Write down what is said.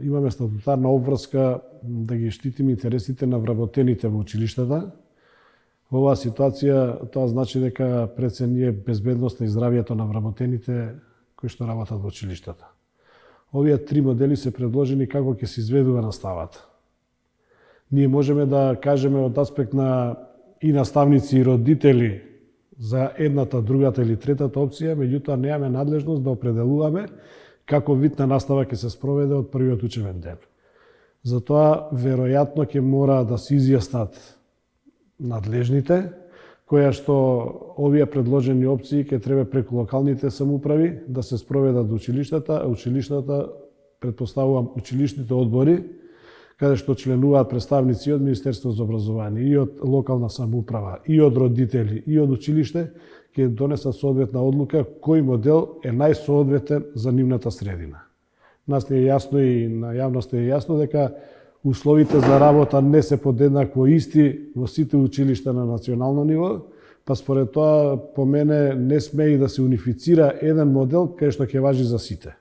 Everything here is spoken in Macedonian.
имаме статутарна обврска да ги штитиме интересите на вработените во училиштата. Во оваа ситуација тоа значи дека пред се ние безбедноста и здравието на вработените кои што работат во училиштата. Овие три модели се предложени како ќе се изведува наставата. Ние можеме да кажеме од аспект на и наставници и родители за едната, другата или третата опција, меѓутоа немаме надлежност да определуваме како вид на настава ќе се спроведе од првиот учебен ден. Затоа, веројатно ќе мора да се изјаснат надлежните, која што овие предложени опции ќе треба преку локалните самоуправи да се спроведат до училиштата, а училиштата, предпоставувам, училишните одбори, каде што членуваат представници од Министерството за образование, и од локална самоуправа, и од родители, и од училиште, ќе донесат соодветна одлука кој модел е најсоодветен за нивната средина. Нас не е јасно и на јавноста е јасно дека условите за работа не се подеднакво исти во сите училишта на национално ниво, па според тоа по мене не сме и да се унифицира еден модел кај што ќе важи за сите.